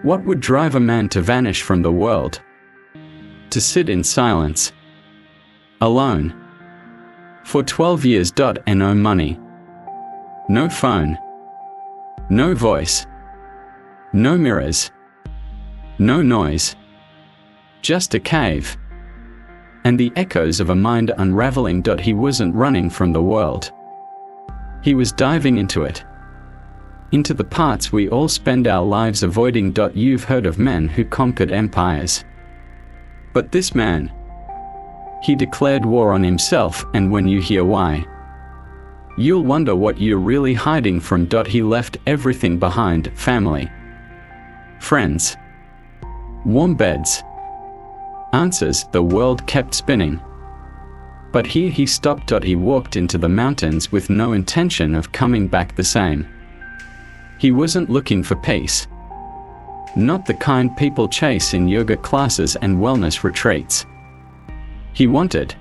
What would drive a man to vanish from the world? To sit in silence, alone, for 12 years. And no money, no phone, no voice, no mirrors, no noise, just a cave, and the echoes of a mind unraveling. He wasn't running from the world. He was diving into it. Into the parts we all spend our lives avoiding. You've heard of men who conquered empires. But this man, he declared war on himself, and when you hear why, you'll wonder what you're really hiding from. He left everything behind: family, friends, warm beds, answers. The world kept spinning. But here he stopped. He walked into the mountains with no intention of coming back the same. He wasn't looking for peace. Not the kind people chase in yoga classes and wellness retreats. He wanted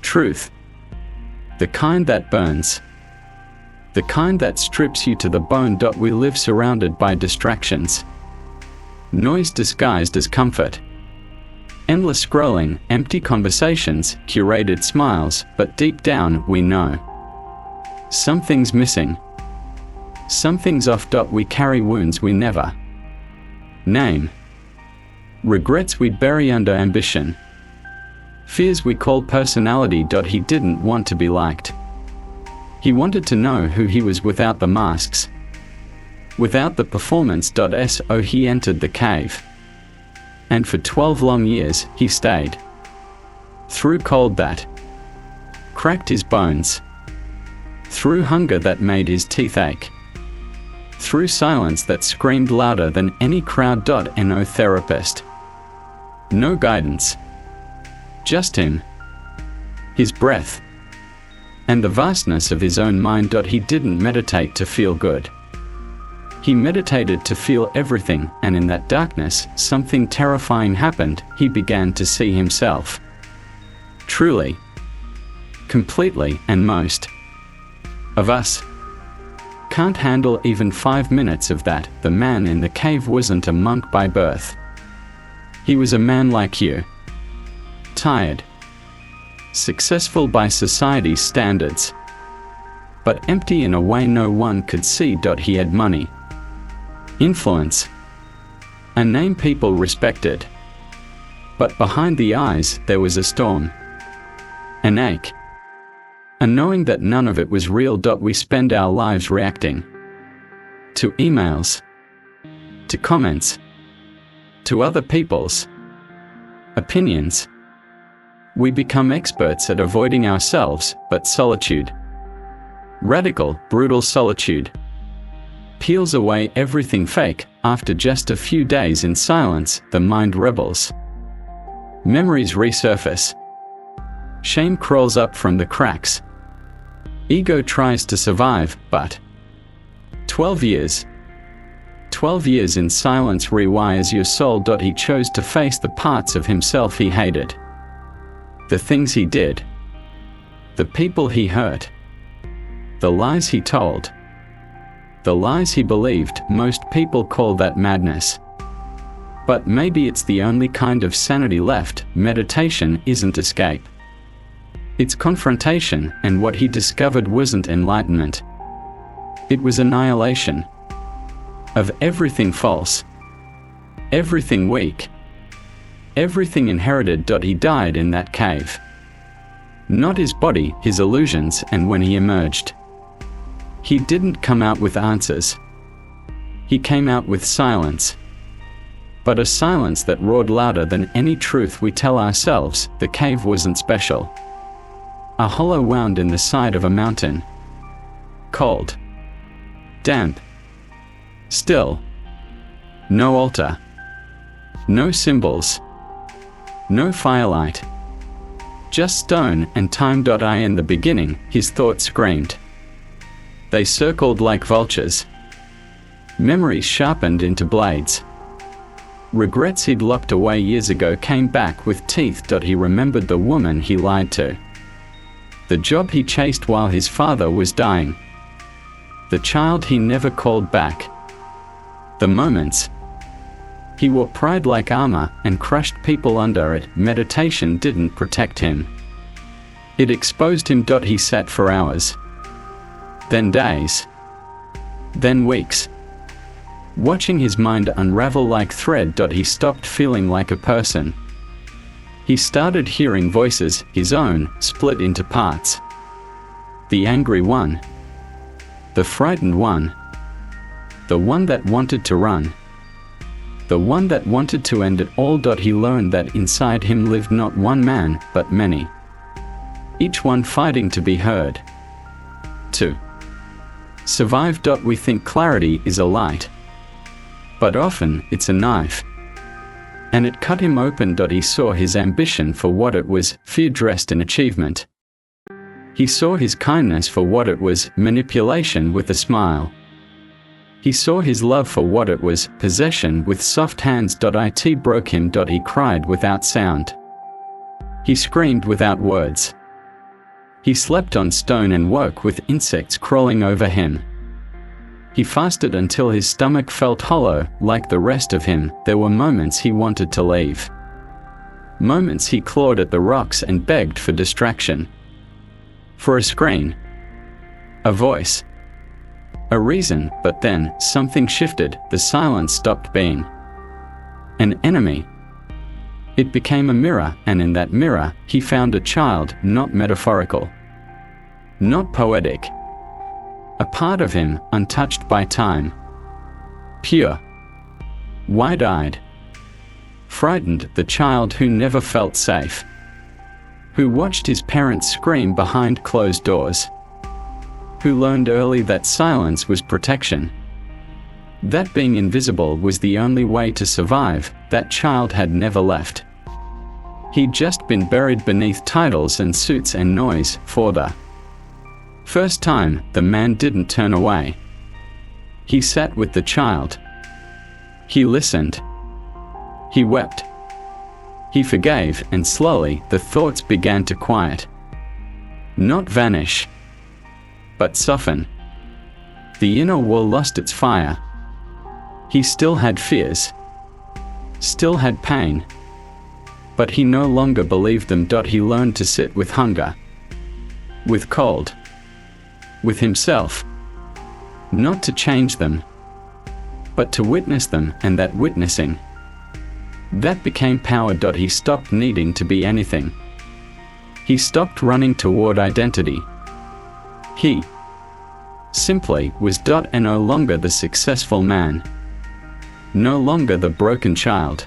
truth. The kind that burns. The kind that strips you to the bone. We live surrounded by distractions. Noise disguised as comfort. Endless scrolling, empty conversations, curated smiles, but deep down we know something's missing. Something's off. We carry wounds we never name. Regrets we bury under ambition. Fears we call personality. He didn't want to be liked. He wanted to know who he was without the masks, without the performance. So he entered the cave. And for 12 long years he stayed. Through cold that cracked his bones. Through hunger that made his teeth ache. Through silence that screamed louder than any crowd. And no therapist, no guidance, just him, his breath, and the vastness of his own mind. He didn't meditate to feel good. He meditated to feel everything, and in that darkness, something terrifying happened. He began to see himself. Truly, completely, and most of us can't handle even 5 minutes of that. The man in the cave wasn't a monk by birth. He was a man like you. Tired. Successful by society's standards. But empty in a way no one could see. He had money. Influence. A name people respected. But behind the eyes there was a storm. An ache. A knowing that none of it was real. We spend our lives reacting to emails, to comments, to other people's opinions. We become experts at avoiding ourselves, but solitude, radical, brutal solitude, peels away everything fake. After just a few days in silence, the mind rebels. Memories resurface. Shame crawls up from the cracks. Ego tries to survive, but 12 years in silence rewires your soul. He chose to face the parts of himself he hated, the things he did, the people he hurt, the lies he told, the lies he believed. Most people call that madness. But maybe it's the only kind of sanity left. Meditation isn't escape. It's confrontation, and what he discovered wasn't enlightenment. It was annihilation of everything false, everything weak, everything inherited. He died in that cave. Not his body, his illusions. And when he emerged, he didn't come out with answers. He came out with silence. But a silence that roared louder than any truth we tell ourselves. The cave wasn't special. A hollow wound in the side of a mountain. Cold. Damp. Still. No altar. No symbols. No firelight. Just stone and time. In the beginning, his thoughts screamed. They circled like vultures. Memories sharpened into blades. Regrets he'd locked away years ago came back with teeth. He remembered the woman he lied to. The job he chased while his father was dying. The child he never called back. The moments He wore pride like armor and crushed people under it. Meditation didn't protect him. It exposed him. He sat for hours, then days, then weeks, watching his mind unravel like thread. He stopped feeling like a person. He started hearing voices, his own, split into parts. The angry one, the frightened one, the one that wanted to run, the one that wanted to end it all. He learned that inside him lived not one man, but many, each one fighting to be heard, to survive. We think clarity is a light, but often it's a knife, and it cut him open. He saw his ambition for what it was, fear dressed in achievement. He saw his kindness for what it was, manipulation with a smile. He saw his love for what it was, possession with soft hands. It broke him. He cried without sound. He screamed without words. He slept on stone and woke with insects crawling over him. He fasted until his stomach felt hollow, like the rest of him. There were moments he wanted to leave. Moments he clawed at the rocks and begged for distraction. For a screen, a voice, a reason. But then, something shifted. The silence stopped being an enemy. It became a mirror, and in that mirror, he found a child, not metaphorical, not poetic. A part of him, untouched by time. Pure. Wide-eyed. Frightened, the child who never felt safe. Who watched his parents scream behind closed doors. Who learned early that silence was protection. That being invisible was the only way to survive. That child had never left. He'd just been buried beneath titles and suits and noise. For the first time, the man didn't turn away. He sat with the child. He listened. He wept. He forgave, and slowly, the thoughts began to quiet. Not vanish, but soften. The inner wall lost its fire. He still had fears, still had pain, but he no longer believed them. He learned to sit with hunger, with cold, with himself. Not to change them, but to witness them, and that witnessing, that became power. He stopped needing to be anything. He stopped running toward identity. He simply was. And no longer the successful man. No longer the broken child.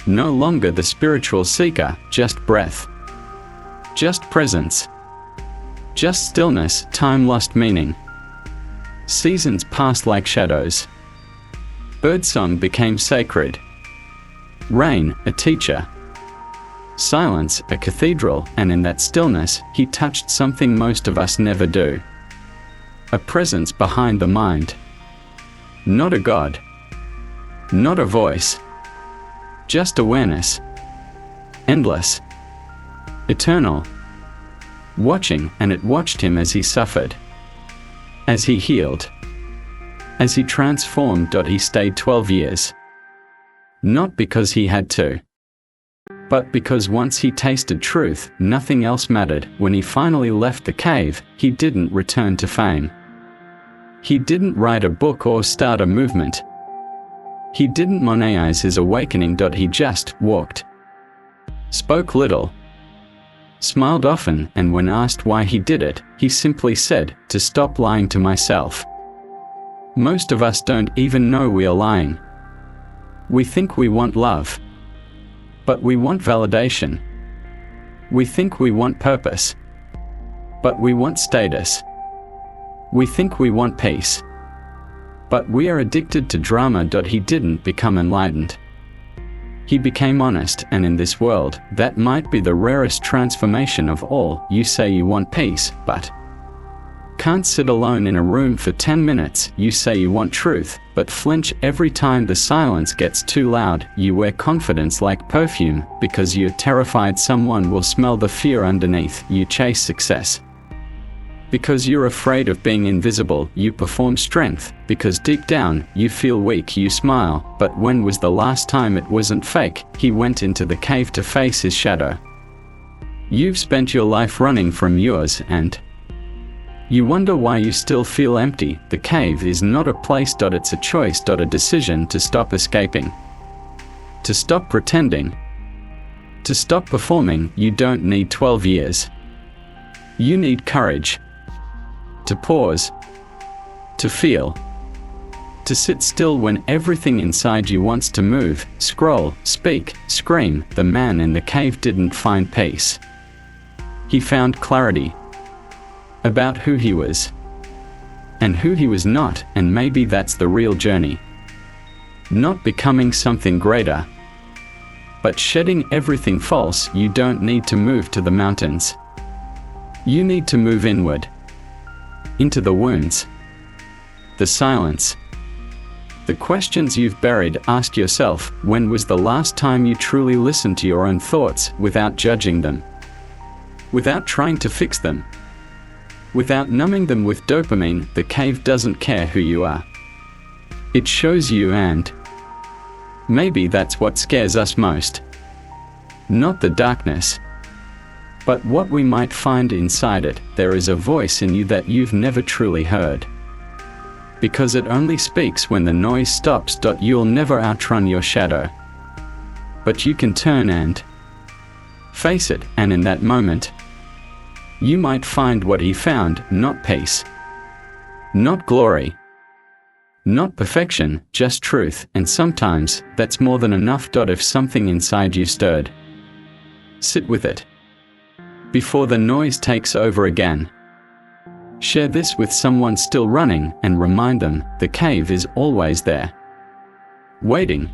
No longer the spiritual seeker, just breath. Just presence. Just stillness. Time lost meaning. Seasons passed like shadows. Birdsong became sacred. Rain, a teacher. Silence, a cathedral, and in that stillness, he touched something most of us never do. A presence behind the mind. Not a God. Not a voice. Just awareness. Endless. Eternal. Watching, and it watched him as he suffered. As he healed. As he transformed. He stayed 12 years. Not because he had to, but because once he tasted truth, nothing else mattered. When he finally left the cave, he didn't return to fame. He didn't write a book or start a movement. He didn't monetize his awakening. He just walked. Spoke little. Smiled often, and when asked why he did it, he simply said, to stop lying to myself. Most of us don't even know we are lying. We think we want love, but we want validation. We think we want purpose, but we want status. We think we want peace, but we are addicted to drama. He didn't become enlightened. He became honest, and in this world, that might be the rarest transformation of all. You say you want peace, but can't sit alone in a room for 10 minutes. You say you want truth, but flinch every time the silence gets too loud. You wear confidence like perfume, because you're terrified someone will smell the fear underneath. You chase success, Because you're afraid of being invisible, you perform strength. Because deep down, you feel weak, you smile. But when was the last time it wasn't fake? He went into the cave to face his shadow. You've spent your life running from yours, and you wonder why you still feel empty. The cave is not a place. It's a choice. A decision to stop escaping. To stop pretending. To stop performing. You don't need 12 years. You need courage. To pause. To feel. To sit still when everything inside you wants to move, scroll, speak, scream. The man in the cave didn't find peace. He found clarity about who he was and who he was not, and maybe that's the real journey. Not becoming something greater, but shedding everything false. You don't need to move to the mountains. You need to move inward, into the wounds, the silence, the questions you've buried. Ask yourself, when was the last time you truly listened to your own thoughts without judging them, without trying to fix them, without numbing them with dopamine? The cave doesn't care who you are. It shows you, and maybe that's what scares us most. Not the darkness, but what we might find inside it. There is a voice in you that you've never truly heard, because it only speaks when the noise stops. You'll never outrun your shadow, but you can turn and face it, and in that moment, you might find what he found: not peace, not glory, not perfection, just truth. And sometimes, that's more than enough. If something inside you stirred, sit with it before the noise takes over again. Share this with someone still running, and remind them the cave is always there, waiting.